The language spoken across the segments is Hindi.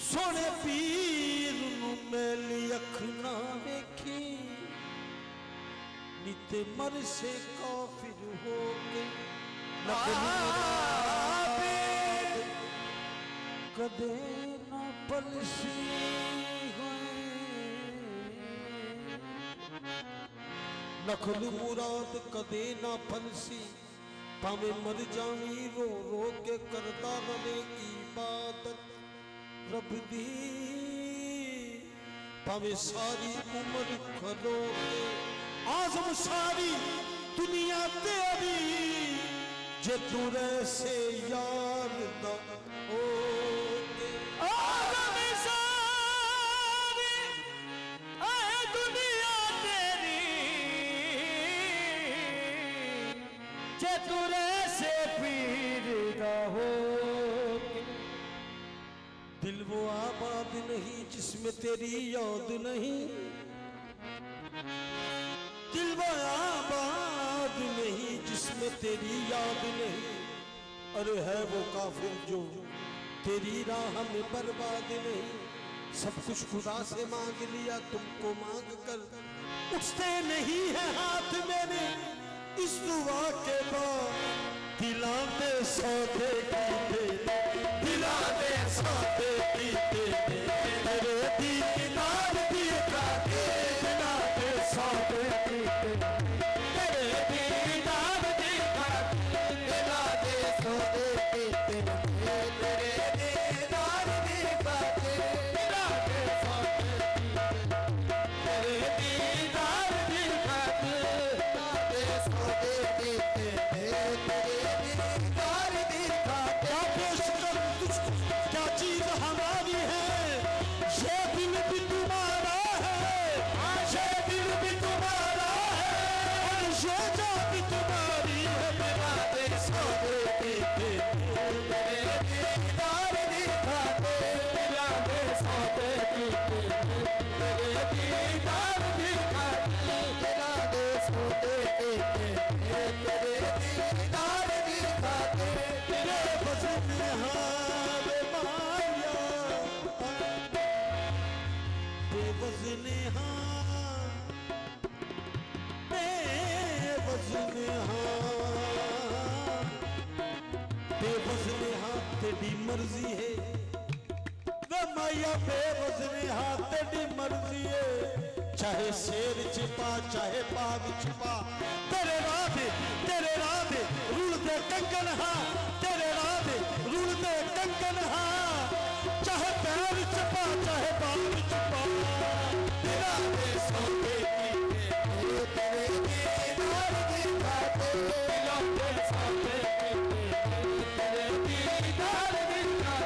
सोने पीर नू मेली अख ना वेखी निते मर से काफिर हो गए कदे ना पलसी नखल मुराद कदे ना फलसी भावे मर जावी रो रो के करता रहे इबादत रब दी भावे सारी उम्र खलो आजम सारी दुनिया तेरी जे तू से यार दा ओ आजम सारी आए दुनिया तेरी जे तू से पीर दा हो दिल वो आबाद नहीं जिसमें तेरी याद नहीं दिल वो आबाद नहीं जिसमें तेरी याद नहीं अरे है वो काफिर जो तेरी राह में बर्बाद नहीं सब कुछ खुदा से मांग लिया तुमको मांग कर उठते नहीं है हाथ मेरे इस दुआ के बाद दिलाते सौदे दिलाते सौदे तेरे दीदार दिखा दे दिलाते सौदे तेरे दीदार दिखा दिलाते सौदे तेरे दीदार दिखा दिलाते सौदे तेरे दीदार दिखा दिलाते सौदे तेरे दीदार दिखा क्या पेश कर तुझको क्या चीज हमारी है ये दिल भी तुम्हारा है ये दिल भी तुम्हारा है और ये जान भी तुम्हारी है मेरा देश तेरे दीदार दिखा दिलाते सौदे तेरे दीदार दिखा दिलाते सौदे तेरे दीदार दिखा तेरे वजन हारे माया बेवजन बेवजन तेरी मर्जी है वे माया बेवजन तेरी मर्जी है चाहे शेर छिपा चाहे बाग छिपा तेरे राधे रुल दे कंगन हाँ तेरे राधे रुल दे कंगन हाँ चाहे पैर छिपा चाहे बाग छिपा तेरा दे सौदे तेरे दीदार दिखा दिलाते सौदे तेरे दीदार दिखा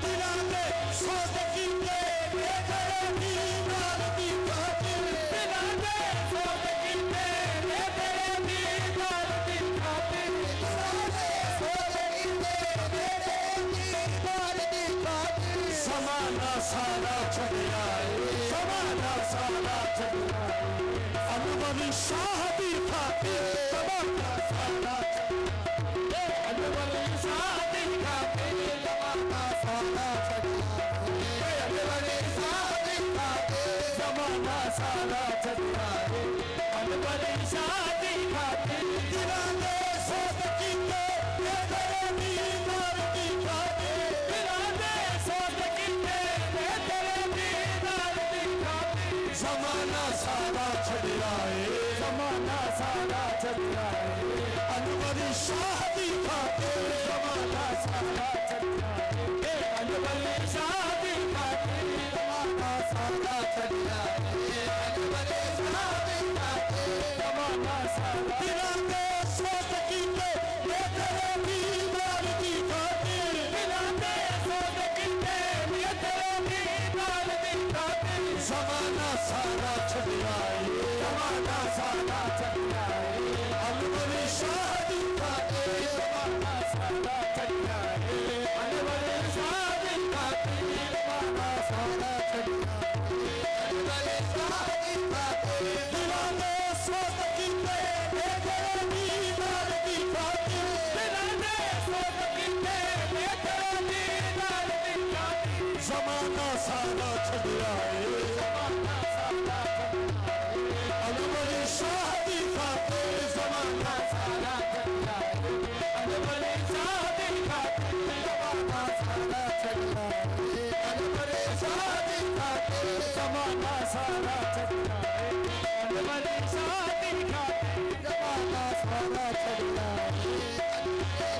तेरा दे सौदे की तेरे दीदार दिखा दिलाते सौदे तेरे दीदार दिखा दिलाते सौदे तेरे दीदार दिखा समाना सारा छड़ आए समाना सारा छड़ आए अनवर शाह दिखा समाना सारा अनवर शाह दिखा जमाना सारा अनवर शाह दिखा जमाना सारा चढ़ा अनवर शाह दिखा दिलाते सौदे की तेरे दीदार दिखा दिलाते सौदे तेरे दीदार दिखा समाना सारा छड़ आए जमाना सारा चढ़ा अनवर शाह दिखा जमाना सारा चढ़ा अनवर शाह दिखा जमाना सारा चढ़ा अनवर शाह दिखा जमाना सारा दिलाते सौदे की तेरे दीदार दिखा दिलाते सौदे तेरे दीदार दिखा समाना सारा छड़ आए जमाना सारा चढ़ा अनवर शाह दिखा जमाना सारा चढ़ा अनवर शाह दिखा जमाना सारा चढ़ा अनवर शाह दिखा दिलाते सौदे की तेरे दीदार दिखा दिलाते सौदे तेरे दीदार दिखा जमाना सारा छड़ आए अनवर शादी खातिर जमाना सारा छड़ आए अनवर शादी खातिर जमाना सारा छड़ आए अनवर शादी खातिर जमाना सारा छड़ आए अनवर शादी खातिर जमाना सारा छड़ आए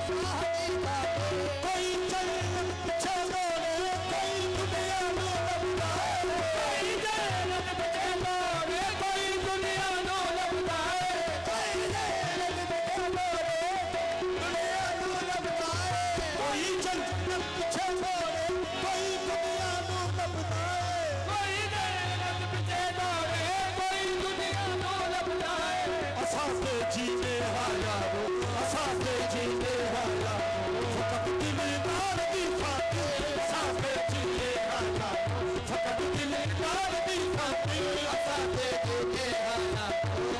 शादी खातिर कोई जन्नत पीछे दौड़े कोई दुनिया में लगता है कोई जन्नत पीछे दौड़े कोई दुनिया नो लगता है कोई जन्नत पीछे दौड़े दुनिया नो लगता है कोई जन्नत पीछे दौड़े कोई दुनिया में लगता है कोई जन्नत पीछे दौड़े कोई दुनिया नो लगता है असाते जीने हायारो असाते जीने हायारो फकत दिलदार दी खातिर असाते जीने हायारो फकत दिलदार दी खातिर असाते जीने हाया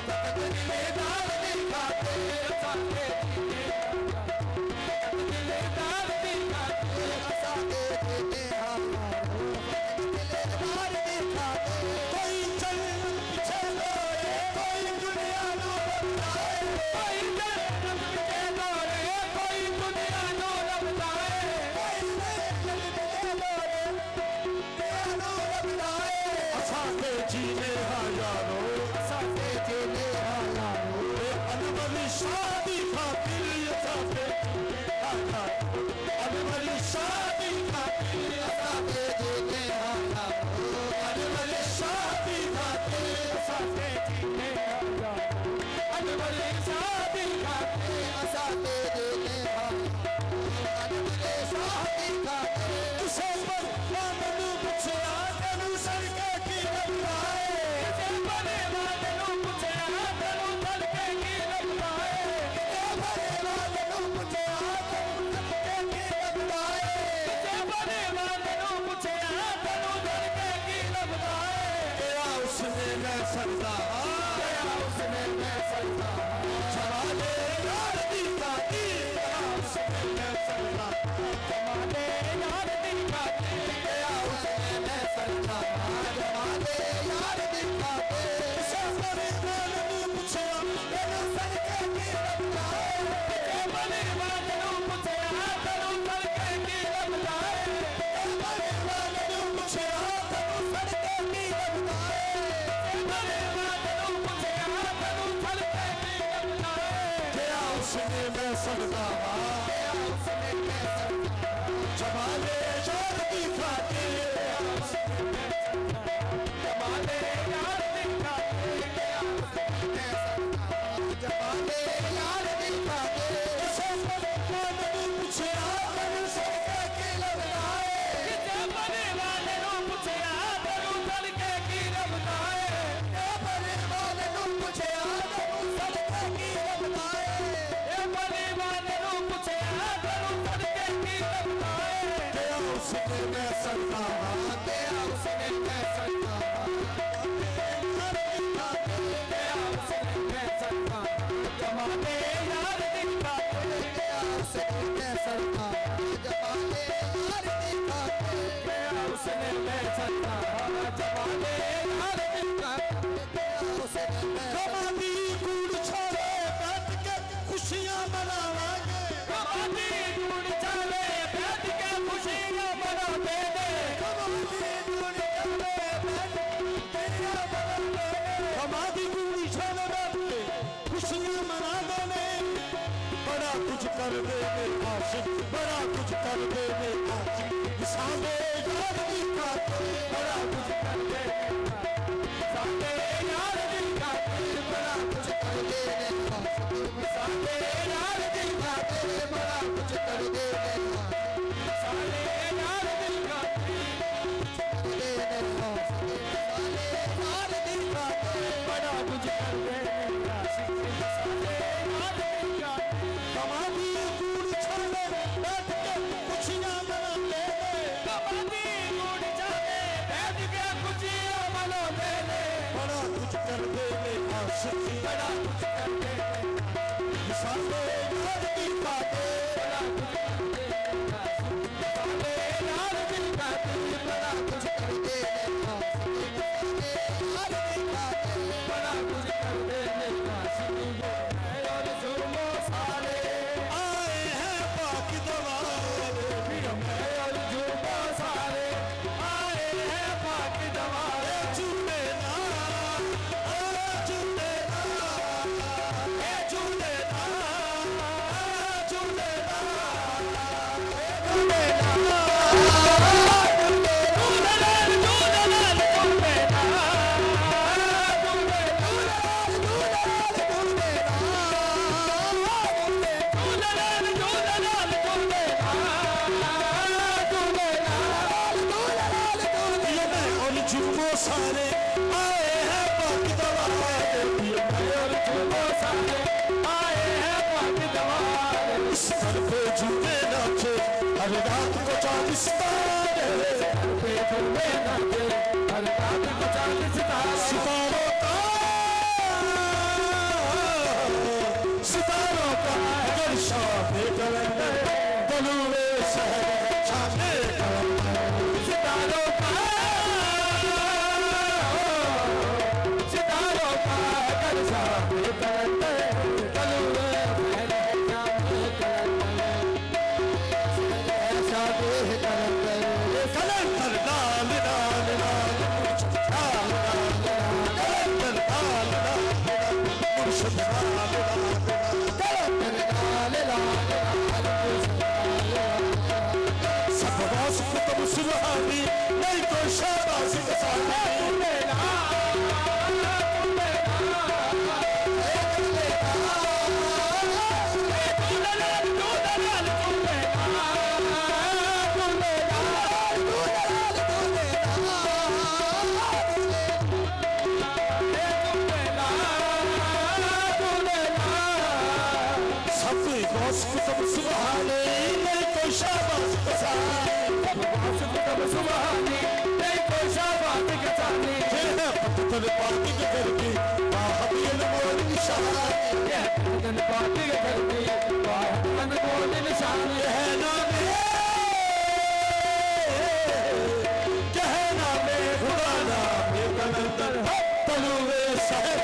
फकत दिलदार दी खातिर असाते जीने हाया फकत दिलदार दी खातिर असाते जीने हाया फकत दिलदार दी खातिर कोई जन्नत पीछे दौड़े कोई दुनिया में लगता है कोई जन्नत पीछे दौड़े कोई दुनिया नो लगता है कोई जन्नत पीछे दौड़े दुनिया नो लगता है असाते जीने हायारो असाते जीने हाया अनवर शादी खातिर असाते जीने हायारो अनवर शादी खातिर असाते जीने हाया अनवर शादी खातिर असाते जीने हाया अनवर शादी खातिर असाते जीने हाया अनवर शादी खातिर उसे पर मानू पुछया तेनू सड़के की लगता है इसे बने वालों पूछे तेनू सड़के की लगता है इसे बने वालों पूछे तेनू सड़के की लगता है इसे बने वालों पूछे तेनू सड़के की लगता है तेरा उसने मैं सकता गया उसने मैं सल्ला जमाने यार दी खातिर तेरा उसने मैं सकता जमाने यार दी खातिर गया उसने मैं सल्ला जमाने यार दी खातिर उसे पर मानू पुछया तेनू सड़के की लगता है इसे बने वालों पूछे तेनू सड़के की लगता है इसे बने वालों पुछया तेनू सड़के की लगता है इसे बने वालों पूछे तेनू सड़के की लगता है तेरा उसने मैं सकता गया उसने मैं सल्ला जमाने यार दी खातिर जमाने यार दी खातिर गया उसने मैं सल्ला जमाने यार दी खातिर उसे पर मानू पुछया तेनू सड़के की लगता है इसे बने वालों पूछे तेनू सड़के की लगता है इसे बने वालों पूछे तेनू सड़के की लगता है ये बने वालों पूछे तेनू सड़के की लगता है तेरा उसने मैं सकता गया उसने मैं सल्ला गया उसने मैं सल्ला जमाने यार दी खातिर गया उसने मैं सल्ला जमाने यार दी खातिर गया उसने मैं सल्ला जमाने यार दी खातिर गया उसने मैं कमादी गुड़ छोड़े बैठ के खुशियां मनावांगे कमाती दूर चले बैठ के खुशियां मनाते दे कमाती दूर चले बैठ के खुशियां मनाते दे कमादी गुड़ छोड़े बैठ के खुशियां मना देने बड़ा कुछ कर देने आशिक बड़ा कुछ कर देने आशिक सामने यार दी खातिर बड़ा कुछ कर दे साथे यार दी खातिर बड़ा कुछ कर दे साथे यार दी खातिर बड़ा कुछ कर दे साले यार दी खातिर दे साले यार दी खातिर बड़ा कुछ कर दे साले यार दी खातिर कमादी गुड़ सुहाने आए हैं पाक दवारे और झूमो सारे आए हैं पाक दवारे इस घर पे झूमे नाचे हर रात को 40 तारे पे झूमे नाचे हर रात को 40 सितारे सितारों का अगर शामे कलंदर तलुए शहर शामे कलंदर सितारों का अगर शामे कलंदर तलुए शहर शामे कलंदर कलंदर लाल लाल लाल लाल लाल लाल लाल मुर्शद लाल सबबास कुतुब सुबहानी नहीं कोई शाबाश कसानी कुतुब सुबहानी नहीं कोई शाबाश कसानी सुबहानी नहीं कोई शाबाश कसानी पत्थर पार्टी के घर की बाहबियल मोर निशानी पत्थर पार्टी के घर की बाहबियल मोर निशानी है नामे कहना में खुदा नामे कलंदर तलुए शहर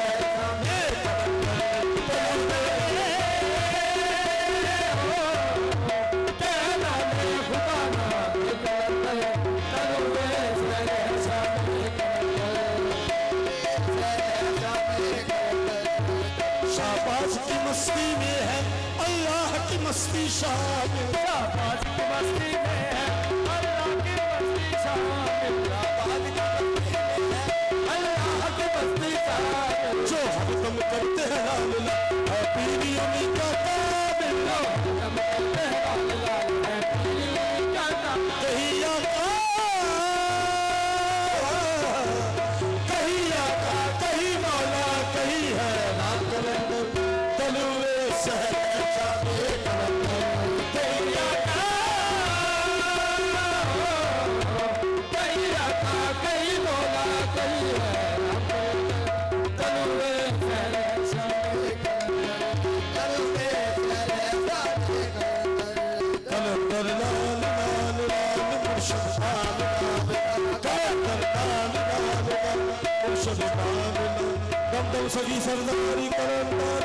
मस्ती में है अल्लाह की मस्ती शामिल शाबाश की मस्ती में है अल्लाह की मस्ती शामिल अल्लाह की मस्ती शामिल जो हरदम करते हैं लाल लाल है पीरी उन्हीं का काबिल हम कहते हैं लाल लाल है पीरी उन्हीं का काबिल कहीं आका कहीं मौला कहीं है राम कलंदर तलुए शहर शामे कलंदर कहीं आका कहीं मौला कहीं है राम तलुए शहर शामे कलंदर लाल लाल लाल मुर्शद लाल लाल कलंदर लाल लाल लाल मुर्शद लाल लाल दम दम सगी सरदारी कलंदर